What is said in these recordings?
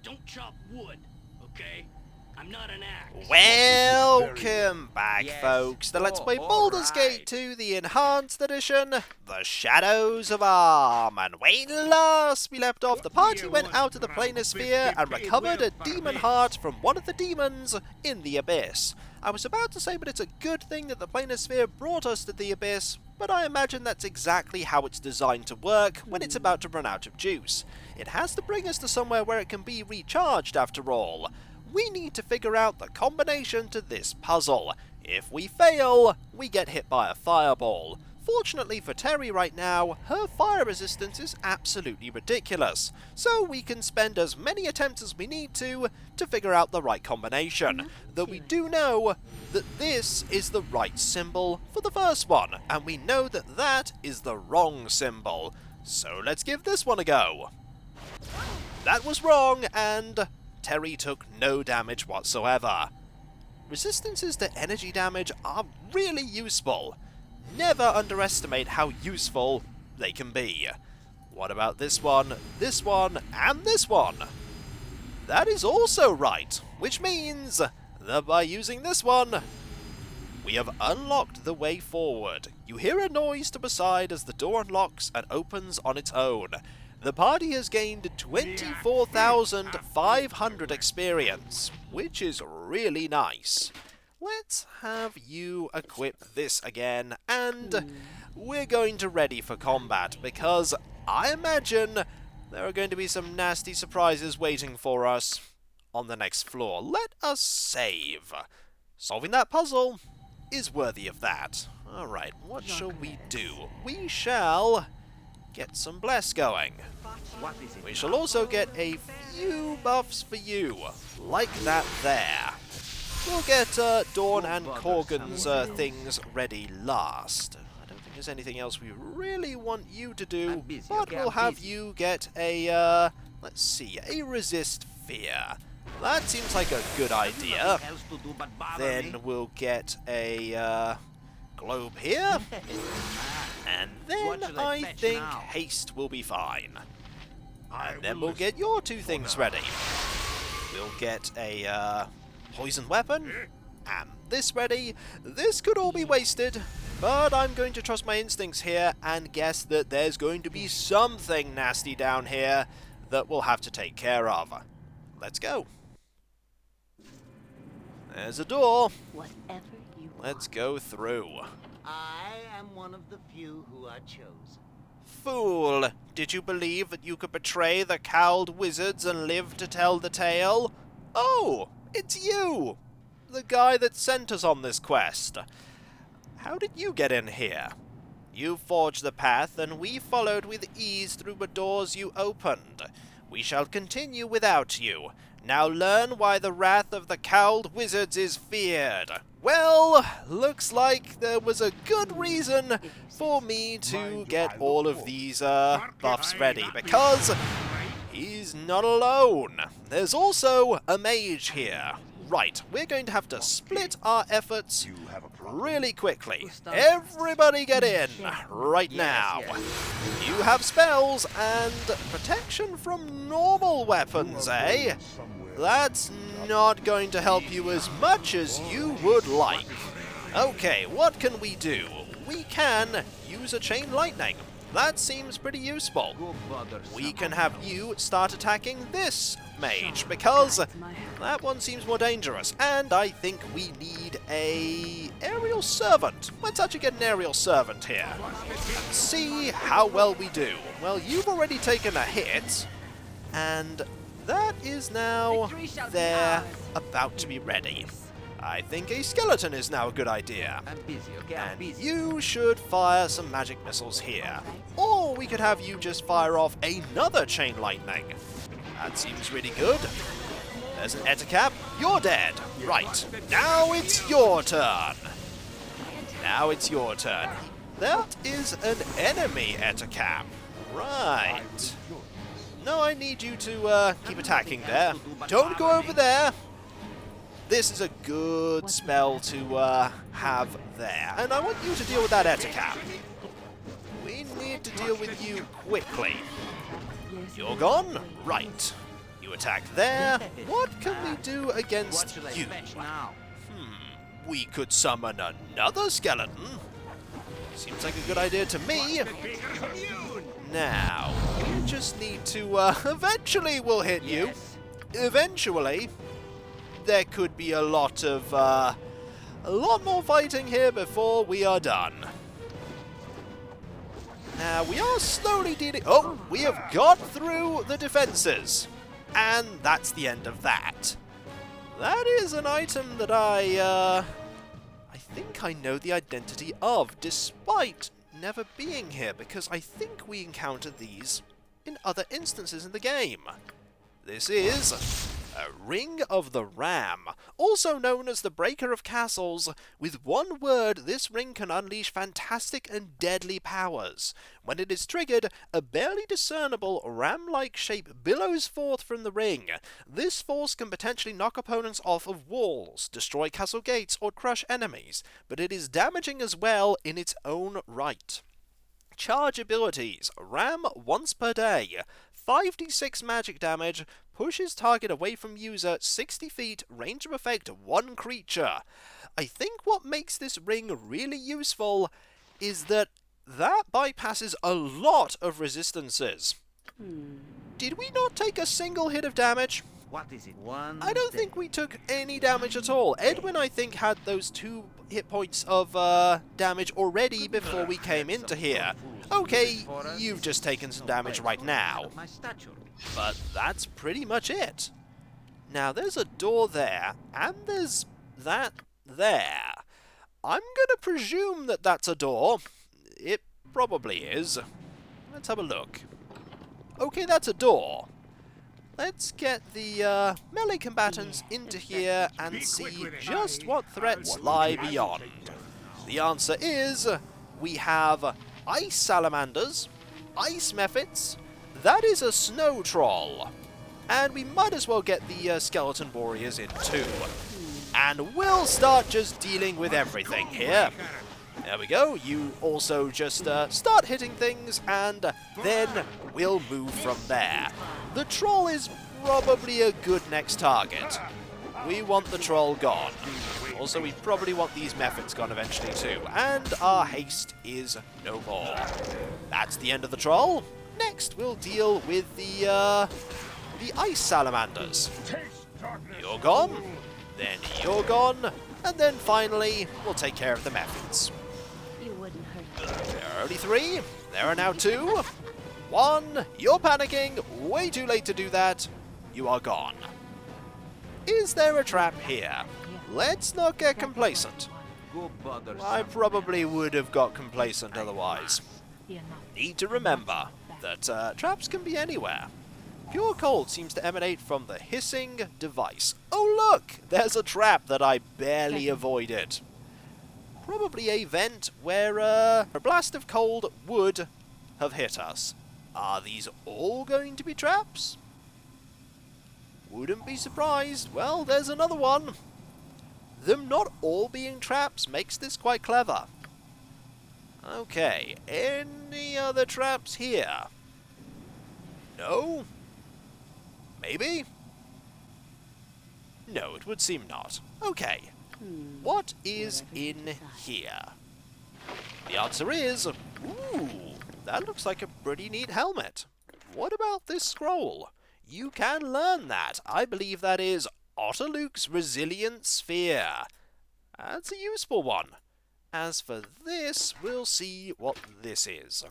don't chop wood, okay? I'm not an axe. Welcome back, Yes. folks, to Let's Oh, Play Baldur's Gate alright. 2, the Enhanced Edition, The Shadows of Arm. And when last we left off, the party went out to the Planisphere and recovered a demon heart from one of the demons in the Abyss. I was about to say, but it's a good thing that the Planisphere brought us to the Abyss, but I imagine that's exactly how it's designed to work when it's about to run out of juice. It has to bring us to somewhere where it can be recharged after all. We need to figure out the combination to this puzzle. If we fail, we get hit by a fireball. Fortunately for Terry right now, her fire resistance is absolutely ridiculous, so we can spend as many attempts as we need to figure out the right combination. Though we do know that this is the right symbol for the first one, and we know that that is the wrong symbol. So let's give this one a go. That was wrong, and Terry took no damage whatsoever. Resistances to energy damage are really useful. Never underestimate how useful they can be. What about this one, and this one? That is also right, which means that by using this one, we have unlocked the way forward. You hear a noise to the side as the door unlocks and opens on its own. The party has gained 24,500 experience, which is really nice. Let's have you equip this again, and we're going to ready for combat, because I imagine there are going to be some nasty surprises waiting for us on the next floor. Let us save. Solving that puzzle is worthy of that. Alright, what shall we do? We shall get some bless going. We shall also get a few buffs for you, like that there. We'll get Dawn and Korgon's things ready last. I don't think there's anything else we really want you to do, but we'll have you get a, let's see, a resist fear. That seems like a good idea. Then we'll get a globe here. And then I think haste will be fine. And then we'll get your two things ready. We'll get a poison weapon, and this ready. This could all be wasted, but I'm going to trust my instincts here and guess that there's going to be something nasty down here that we'll have to take care of. Let's go. There's a door. Whatever you Let's go through. I am one of the few who are chosen. Fool! Did you believe that you could betray the Cowled wizards and live to tell the tale? Oh! It's you! The guy that sent us on this quest. How did you get in here? You forged the path, and we followed with ease through the doors you opened. We shall continue without you. Now learn why the wrath of the Cowled wizards is feared. Well, looks like there was a good reason for me to get all of these buffs ready, because he's not alone. There's also a mage here. Right, we're going to have to split our efforts really quickly. Everybody get in right now. You have spells and protection from normal weapons, eh? That's not going to help you as much as you would like. Okay, what can we do? We can use a chain lightning. That seems pretty useful. We can have you start attacking this mage, because that one seems more dangerous, and I think we need a aerial servant. Let's actually get an aerial servant here. Let's see how well we do. Well, you've already taken a hit, and that is now there, about to be ready. I think a skeleton is now a good idea. I'm busy, okay? I'm And busy. you should fire some magic missiles here. Or we could have you just fire off another chain lightning. That seems really good. There's an Ettercap. You're dead. Right. Now it's your turn. Now it's your turn. That is an enemy Ettercap. Right. No, I need you to keep attacking there. Don't go over there. This is a good spell to have there. And I want you to deal with that Ettercap. We need to deal with you quickly. You're gone? Right. You attack there. What can we do against What should you? I fetch now? We could summon another skeleton. Seems like a good idea to me. Now, you just need to, eventually we'll hit you. Eventually. There could be a lot more fighting here before we are done. Now, we are slowly dealing... Oh, we have got through the defenses. And that's the end of that. That is an item that I think I know the identity of, despite never being here, because I think we encountered these in other instances in the game. This is a Ring of the Ram, also known as the Breaker of Castles. With one word, this ring can unleash fantastic and deadly powers. When it is triggered, a barely discernible ram-like shape billows forth from the ring. This force can potentially knock opponents off of walls, destroy castle gates, or crush enemies, but it is damaging as well in its own right. Charge abilities: Ram once per day, 5d6 magic damage, pushes target away from user 60 feet, range of effect 1 creature. I think what makes this ring really useful is that bypasses a lot of resistances. Did we not take a single hit of damage? What is it? One. I don't think we took any damage at all. Edwin, I think, had those 2 hit points of damage already before we came into here. Okay, you've just taken some damage right now. But that's pretty much it. Now, there's a door there, and there's that there. I'm gonna presume that that's a door. It probably is. Let's have a look. Okay, that's a door. Let's get the melee combatants into here and see just what threats lie beyond. The answer is, we have ice salamanders, ice mephits, that is a snow troll, and we might as well get the skeleton warriors in too. And we'll start just dealing with everything here. There we go, you also just start hitting things, and then we'll move from there. The troll is probably a good next target. We want the troll gone. Also, we probably want these mephits gone eventually too, and our haste is no more. That's the end of the troll. Next, we'll deal with the ice salamanders. You're gone, then you're gone, and then finally, we'll take care of the mephits. There are only 3. There are now 2. 1. You're panicking. Way too late to do that. You are gone. Is there a trap here? Let's not get complacent. I probably would have got complacent otherwise. Need to remember that traps can be anywhere. Pure cold seems to emanate from the hissing device. Oh look! There's a trap that I barely avoided. Probably a vent where a blast of cold would have hit us. Are these all going to be traps? Wouldn't be surprised. Well, there's another one. Them not all being traps makes this quite clever. Okay, any other traps here? No? Maybe? No, it would seem not. Okay. What is in here? The answer is, ooh, that looks like a pretty neat helmet. What about this scroll? You can learn that. I believe that is Otterluke's Resilient Sphere. That's a useful one. As for this, we'll see what this is.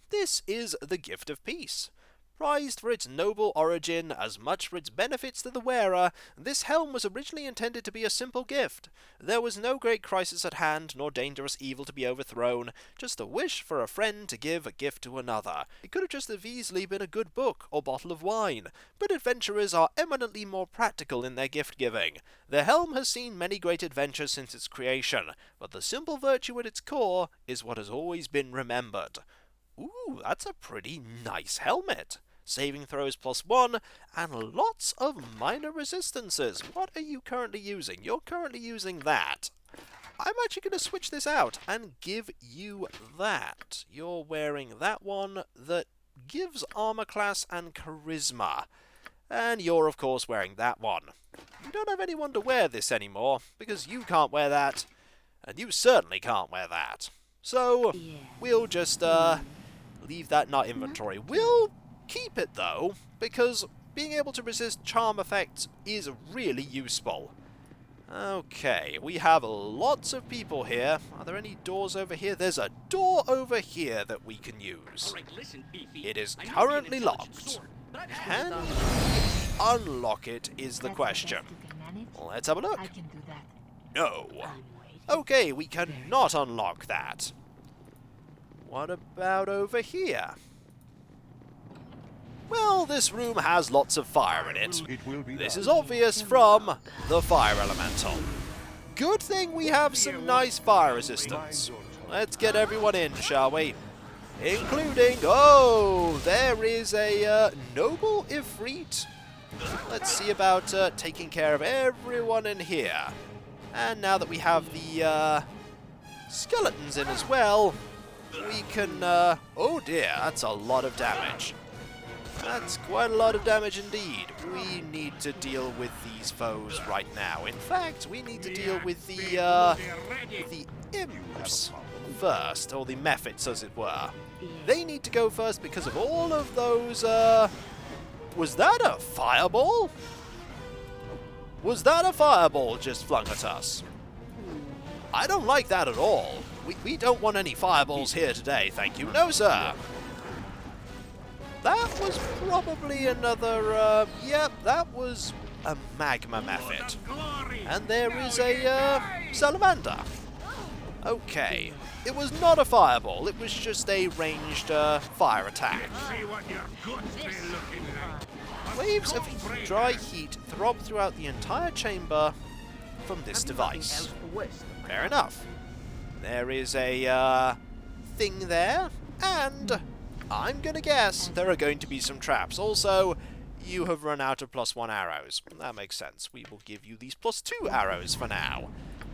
This is the Gift of Peace. Prized for its noble origin, as much for its benefits to the wearer, this helm was originally intended to be a simple gift. There was no great crisis at hand, nor dangerous evil to be overthrown, just a wish for a friend to give a gift to another. It could have just as easily been a good book or bottle of wine, but adventurers are eminently more practical in their gift-giving. The helm has seen many great adventures since its creation, but the simple virtue at its core is what has always been remembered. Ooh, that's a pretty nice helmet. Saving throws +1, and lots of minor resistances. What are you currently using? You're currently using that. I'm actually going to switch this out and give you that. You're wearing that one that gives armor class and charisma. And you're, of course, wearing that one. We don't have anyone to wear this anymore, because you can't wear that, and you certainly can't wear that. So, we'll just leave that in our inventory. We'll keep it, though, because being able to resist charm effects is really useful. Okay, we have lots of people here. Are there any doors over here? There's a door over here that we can use. All right, listen, Beefy. It is I know you're an currently intelligent locked. sword, but I've Can had we unlock it is the question. Let's have a look. I can do that. No. I'm waiting. Okay, we cannot unlock that. What about over here? Well, this room has lots of fire in it. This is obvious from the fire elemental. Good thing we have some nice fire resistance. Let's get everyone in, shall we? Including, oh, there is a noble Ifrit. Let's see about taking care of everyone in here. And now that we have the skeletons in as well, we can, oh dear, that's a lot of damage. That's quite a lot of damage indeed. We need to deal with these foes right now. In fact, we need to deal with the imps first, or the mephits as it were. They need to go first because of all of those, was that a fireball? Was that a fireball just flung at us? I don't like that at all. We don't want any fireballs here today, thank you. No, sir. That was probably another, yep, that was a magma mephit. And there is a, salamander. Okay. It was not a fireball, it was just a ranged, fire attack. Waves of dry heat throb throughout the entire chamber from this device. Fair enough. There is a, thing there, and I'm gonna guess there are going to be some traps. Also, you have run out of +1 arrows. That makes sense. We will give you these +2 arrows for now,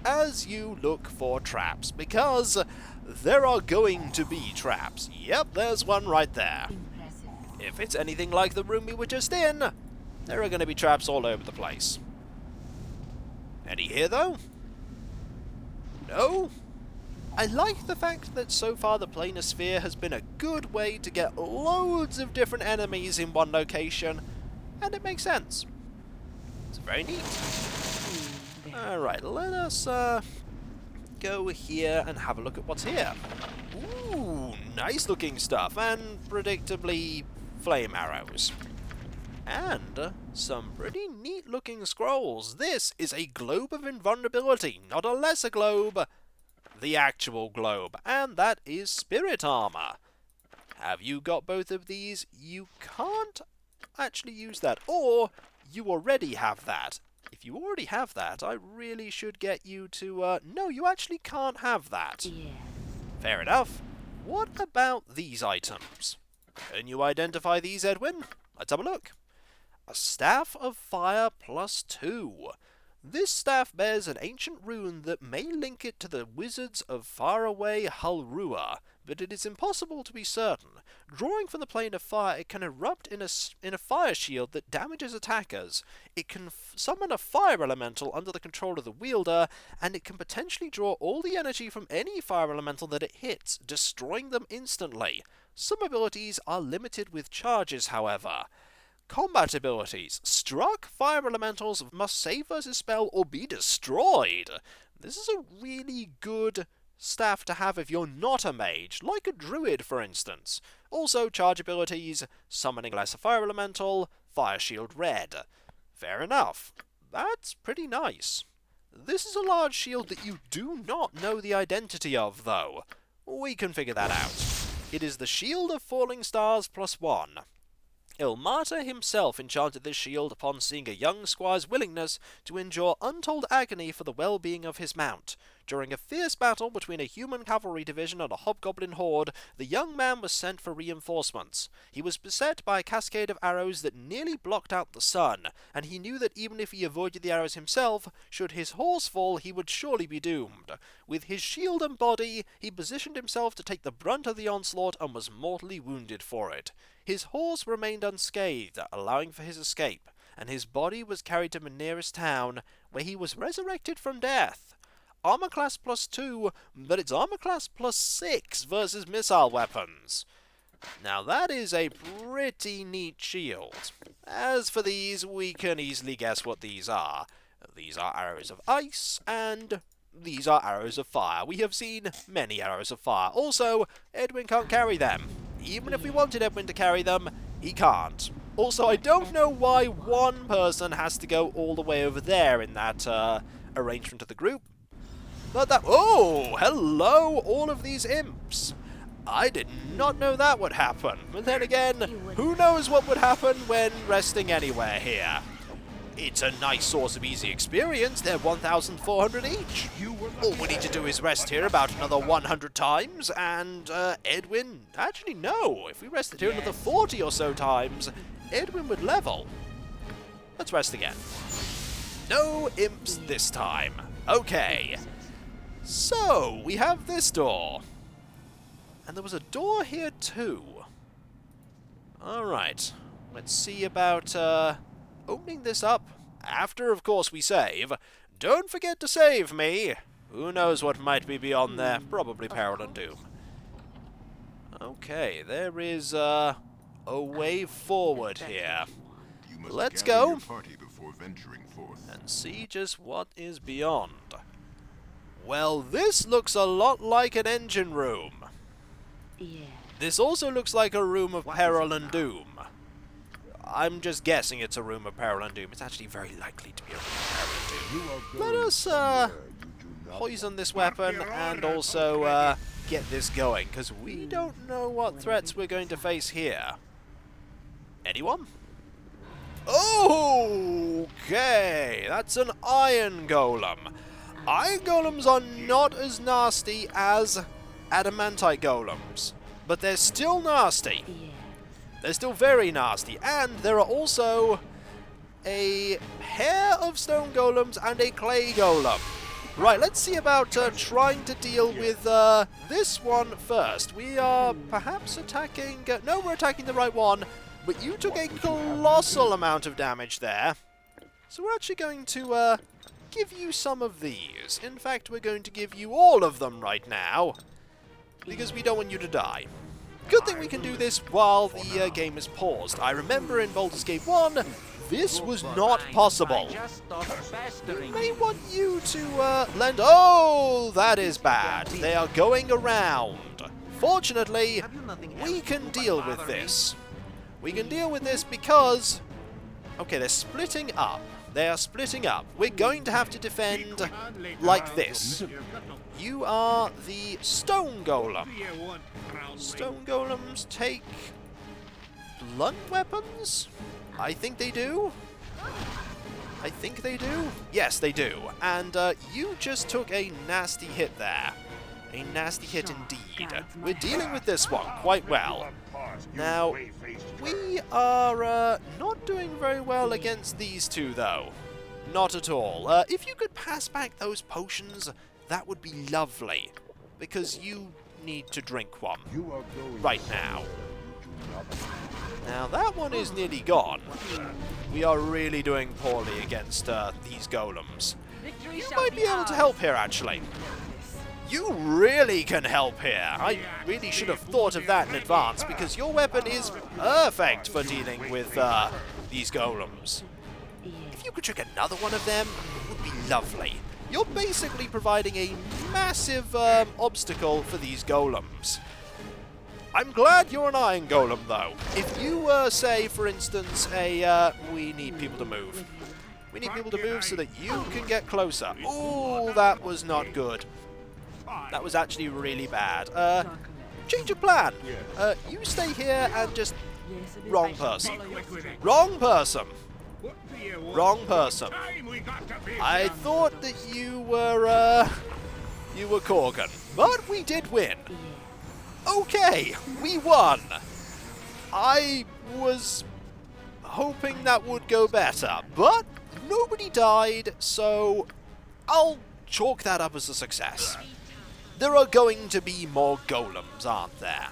as you look for traps, because there are going to be traps. Yep, there's one right there. Impressive. If it's anything like the room we were just in, there are going to be traps all over the place. Any here, though? No? I like the fact that so far the planar sphere has been a good way to get loads of different enemies in one location, and it makes sense. It's very neat. Alright, let us go here and have a look at what's here. Ooh, nice looking stuff, and predictably flame arrows. And some pretty neat looking scrolls. This is a globe of invulnerability, not a lesser globe. The actual globe, and that is spirit armor. Have you got both of these? You can't actually use that, or you already have that. If you already have that, I really should get you to, no, you actually can't have that. Yes. Fair enough. What about these items? Can you identify these, Edwin? Let's have a look. A Staff of Fire +2. This staff bears an ancient rune that may link it to the wizards of faraway Hulrua, but it is impossible to be certain. Drawing from the plane of fire, it can erupt in a fire shield that damages attackers. It can summon a fire elemental under the control of the wielder, and it can potentially draw all the energy from any fire elemental that it hits, destroying them instantly. Some abilities are limited with charges, however. Combat abilities. Struck fire elementals must save versus spell or be destroyed. This is a really good staff to have if you're not a mage, like a druid for instance. Also charge abilities, summoning lesser fire elemental, fire shield red. Fair enough. That's pretty nice. This is a large shield that you do not know the identity of though. We can figure that out. It is the Shield of Falling Stars +1. Ilmata himself enchanted this shield upon seeing a young squire's willingness to endure untold agony for the well-being of his mount. During a fierce battle between a human cavalry division and a hobgoblin horde, the young man was sent for reinforcements. He was beset by a cascade of arrows that nearly blocked out the sun, and he knew that even if he avoided the arrows himself, should his horse fall, he would surely be doomed. With his shield and body, he positioned himself to take the brunt of the onslaught and was mortally wounded for it. His horse remained unscathed, allowing for his escape, and his body was carried to the nearest town, where he was resurrected from death. Armor class +2, but it's armor class +6 versus missile weapons. Now that is a pretty neat shield. As for these, we can easily guess what these are. These are arrows of ice, and these are arrows of fire. We have seen many arrows of fire. Also, Edwin can't carry them. Even if we wanted Edwin to carry them, he can't. Also, I don't know why one person has to go all the way over there in that arrangement of the group. But that... Oh! Hello, all of these imps! I did not know that would happen. But then again, who knows what would happen when resting anywhere here? It's a nice source of easy experience. They're 1,400 each. All we need to do is rest here about another 100 times, and Edwin... Actually, no. If we rested here another 40 or so times, Edwin would level. Let's rest again. No imps this time. Okay. So, we have this door. And there was a door here too. Alright. Let's see about opening this up. After, of course, we save. Don't forget to save me. Who knows what might be beyond there. Probably peril and doom. Okay, there is a way forward here. Let's go and see just what is beyond. Well, this looks a lot like an engine room. Yeah. This also looks like a room of peril and doom. I'm just guessing it's a room of peril and doom. It's actually very likely to be a room of peril and doom. Let us poison this weapon and also get this going, because we don't know what threats we're going to face here. Anyone? Okay, that's an iron golem. Iron golems are not as nasty as adamantite golems, but they're still nasty. They're still very nasty, and there are also a pair of stone golems and a clay golem. Right, let's see about trying to deal with this one first. We are perhaps attacking... no, we're attacking the right one, but you took a colossal amount of damage there. So we're actually going to give you some of these. In fact, we're going to give you all of them right now, because we don't want you to die. Good thing we can do this while the game is paused. I remember in Baldur's Gate 1, this was not possible. We may want you to lend... Oh, that is bad. They are going around. Fortunately, we can deal with this. We can deal with this because... Okay, they're splitting up. They are splitting up. We're going to have to defend like this. You are the stone golem. Stone golems take blunt weapons? I think they do. I think they do. Yes, they do. And you just took a nasty hit there. A nasty hit indeed. We're dealing with this one quite well. Now, we are not doing very well against these two, though. Not at all. If you could pass back those potions, that would be lovely. Because you need to drink one. Right now. Now, that one is nearly gone. We are really doing poorly against these golems. You might be able to help here, actually. You really can help here. I really should have thought of that in advance, because your weapon is perfect for dealing with these golems. If you could trick another one of them, it would be lovely. You're basically providing a massive obstacle for these golems. I'm glad you're an iron golem, though. If you were, say, for instance, we need people to move. We need people to move so that you can get closer. Ooh, that was not good. That was actually really bad. Change of plan. You stay here and just... Wrong person. Wrong person. Wrong person. I thought that you were, You were Korgon, but we did win. Okay, we won. I was hoping that would go better, but nobody died, so I'll chalk that up as a success. There are going to be more golems, aren't there?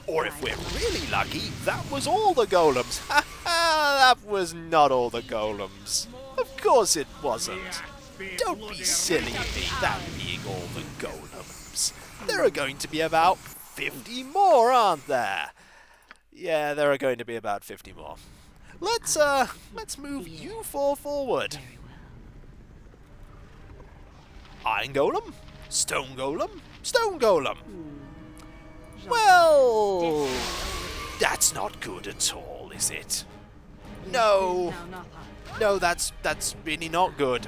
Or if we're really lucky, that was all the golems. Ha ha! That was not all the golems. Of course it wasn't. Don't be silly me, that being all the golems. There are going to be about 50 more, aren't there? Yeah, there are going to be about 50 more. Let's move you four forward. Iron Golem, Stone Golem, Stone Golem. Well, that's not good at all, is it? No, that's really not good.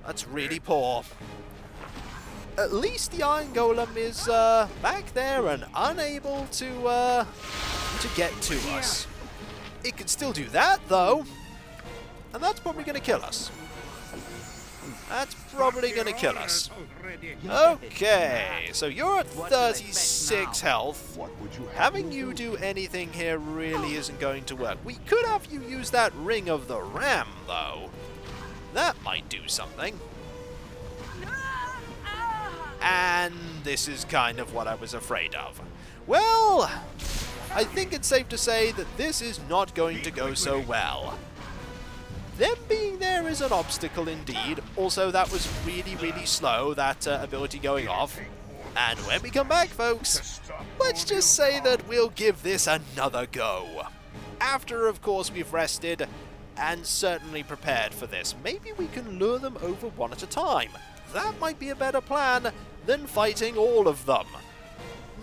That's really poor. At least the Iron Golem is back there and unable to get to us. It can still do that though, and that's probably going to kill us. That's probably going to kill us. Okay, so you're at 36 health. Having you do anything here really isn't going to work. We could have you use that Ring of the Ram, though. That might do something. And this is kind of what I was afraid of. Well, I think it's safe to say that this is not going to go so well. Them being there is an obstacle indeed. Also, that was really, really slow, that ability going off. And when we come back, folks, let's just say that we'll give this another go. After, of course, we've rested and certainly prepared for this. Maybe we can lure them over one at a time. That might be a better plan than fighting all of them.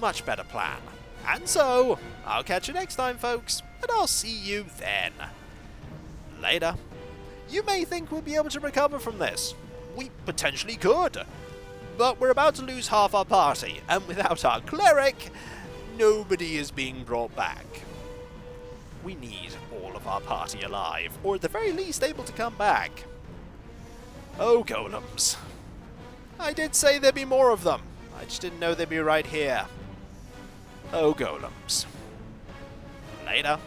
Much better plan. And so, I'll catch you next time, folks, and I'll see you then. Later. You may think we'll be able to recover from this. We potentially could. But we're about to lose half our party, and without our cleric, nobody is being brought back. We need all of our party alive, or at the very least able to come back. Oh, golems. I did say there'd be more of them. I just didn't know they'd be right here. Oh, golems. Later.